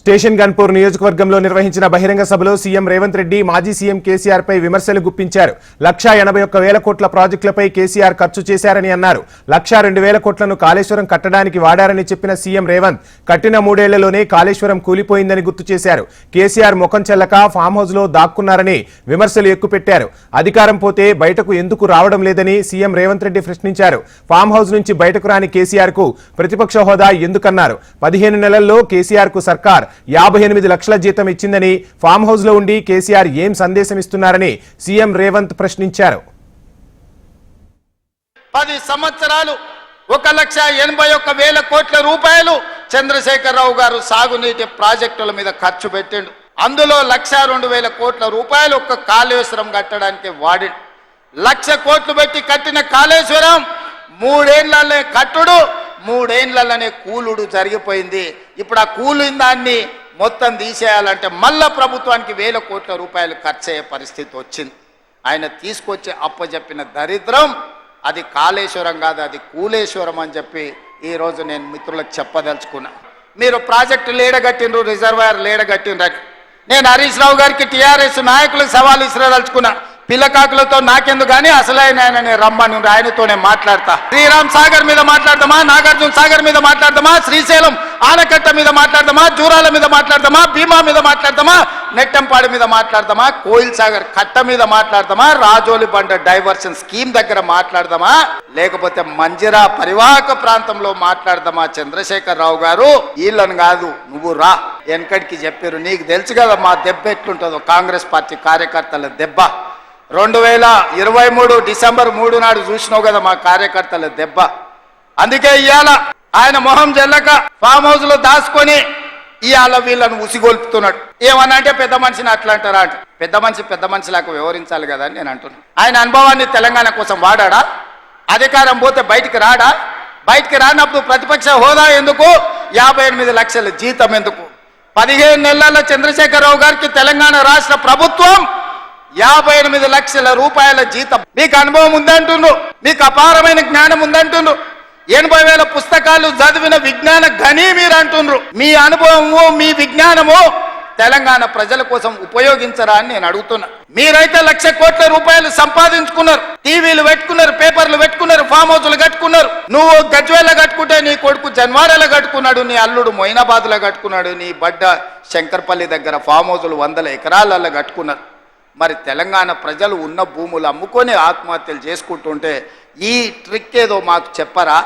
Station Ghanpur నియోజకవర్గంలో నిర్వహించిన బహిరంగ సభలో సీఎం రేవంత్ రెడ్డి మాజీ సీఎం కేసీఆర్ పై విమర్శలు గుప్పించారు. 1,81,000 కోట్ల ప్రాజెక్టులపై కేసీఆర్ ఖర్చు చేశారని అన్నారు. 1,02,000 కోట్లను కాళేశ్వరం కట్టడానికి వాడారని చెప్పిన సీఎం రేవంత్ కట్టిన 3 ఏళ్లలోనే కాళేశ్వరం కూలిపోయిందని గుర్తు చేశారు. కేసీఆర్ ముఖం చెల్లక ఫామ్ హౌస్ లో దాక్కున్నారని విమర్శలు ఎక్కుపెట్టారు. అధికారం పోతే బయటకు ఎందుకు రావడం లేదని సీఎం రేవంత్ రెడ్డి ప్రశ్నించారు. ఫామ్ హౌస్ నుంచి బయటకు రాని కేసీఆర్ కు ప్రతిపక్ష హోదా ఎందుకన్నారు. 15 నెలల్లో కేసీఆర్ కు సర్కార్ 58 లక్షల జీతం ఇచ్చిందని, ఫామ్ హౌస్ లో ఉండి కేసీఆర్ ఏం సందేశం ఇస్తున్నారని సీఎం రేవంత్ ప్రశ్నించారు. 10 సంవత్సరాలు 1,81,000 కోట్ల రూపాయలు చంద్రశేఖరరావు గారు సాగునీటి ప్రాజెక్టుల మీద ఖర్చు పెట్టిండు. అందులో 1,02,000 కోట్ల రూపాయలు ఒక్క కాళేశ్వరం కట్టడానికి వాడిండు. 1,00,000 కోట్లు పెట్టి కట్టిన కాళేశ్వరం 3 ఏళ్లనే కట్టుడు, 3 ఏళ్లనే కూలుడు జరిగిపోయింది. ఇప్పుడు ఆ కూలిన దాన్ని మొత్తం తీసేయాలంటే మళ్ళా ప్రభుత్వానికి 1,000 కోట్ల రూపాయలు ఖర్చు అయ్యే పరిస్థితి వచ్చింది. ఆయన తీసుకొచ్చి అప్పచెప్పిన దరిద్రం అది కాళేశ్వరం కాదు, అది కూలేశ్వరం అని చెప్పి ఈరోజు నేను మిత్రులకు చెప్పదలుచుకున్నా. మీరు ప్రాజెక్టు లేడగట్టిండ్రు, రిజర్వాయర్ లేడగట్టిండ్రు. నేను హరీష్ రావు గారికి టీఆర్ఎస్ నాయకులకు సవాల్ ఇసిరదలుచుకున్నా. పిల్లకాకులతో నాకెందుకు కానీ అసలైన ఆయన రమ్మని ఆయనతోనే మాట్లాడతా. శ్రీరామ్ సాగర్ మీద మాట్లాడదామా, నాగార్జున సాగర్ మీద మాట్లాడదామా, శ్రీశైలం ఆనకట్ట మీద మాట్లాడదామా, జూరాల మీద మాట్లాడదామా, భీమా మీద మాట్లాడదామా, నెట్టంపాడి మీద మాట్లాడదామా, కోయిల్ సాగర్ కట్ట మీద మాట్లాడదామా, రాజోలి బండ డైవర్షన్ స్కీమ్ దగ్గర మాట్లాడదామా, లేకపోతే మంజిరా పరివాహక ప్రాంతంలో మాట్లాడదామా? చంద్రశేఖరరావు గారు వీళ్ళని కాదు, నువ్వు రా. వెనకడికి చెప్పారు, నీకు తెలుసు కదా మా దెబ్బ ఎట్లుంటుందో, కాంగ్రెస్ పార్టీ కార్యకర్తల దెబ్బ. 2023 డిసెంబర్ 3 నాడు చూసినావు కదా మా కార్యకర్తల దెబ్బ. అందుకే ఇవాళ ఆయన మొహం జల్లక ఫామ్ హౌస్ లో దాచుకొని ఇవాళ వీళ్ళను ఉసిగొల్పుతున్నాడు. ఏమన్నా అంటే పెద్ద మనిషిని అట్లా అంటారా అంటే, పెద్ద మనిషిలాగా వ్యవహరించాలి కదా అని నేను అంటున్నాను. ఆయన అనుభవాన్ని తెలంగాణ కోసం వాడా? అధికారం పోతే బయటికి రాడా? బయటికి రానప్పుడు ప్రతిపక్ష హోదా ఎందుకు? 58 లక్షల జీతం ఎందుకు? 15 నెలల చంద్రశేఖరరావు గారికి తెలంగాణ రాష్ట్ర ప్రభుత్వం 58 లక్షల రూపాయల జీతం. మీకు అనుభవం ఉందంటుండ్రు, మీకు అపారమైన జ్ఞానం ఉందంటుండ్రు, 80,000 పుస్తకాలు చదివిన విజ్ఞాన గని మీరు అంటుండ్రు. మీ అనుభవము మీ విజ్ఞానము తెలంగాణ ప్రజల కోసం ఉపయోగించరా అని నేను అడుగుతున్నా. మీరైతే 1,00,000 కోట్ల రూపాయలు సంపాదించుకున్నారు, టీవీలు పెట్టుకున్నారు, పేపర్లు పెట్టుకున్నారు, ఫామ్ హౌస్లు కట్టుకున్నారు. నువ్వు గజ్వేల కట్టుకుంటే నీ కొడుకు జన్వాడలో కట్టుకున్నాడు, నీ అల్లుడు మొయినాబాద్లో కట్టుకున్నాడు, నీ బడ్డ శంకర్పల్లి దగ్గర ఫామ్ హౌస్లు 100 ఎకరాలలో కట్టుకున్నారు. మరి తెలంగాణ ప్రజలు ఉన్న భూములు అమ్ముకొని ఆత్మహత్యలు చేసుకుంటుంటే ఈ ట్రిక్ ఏదో మాకు చెప్పరా?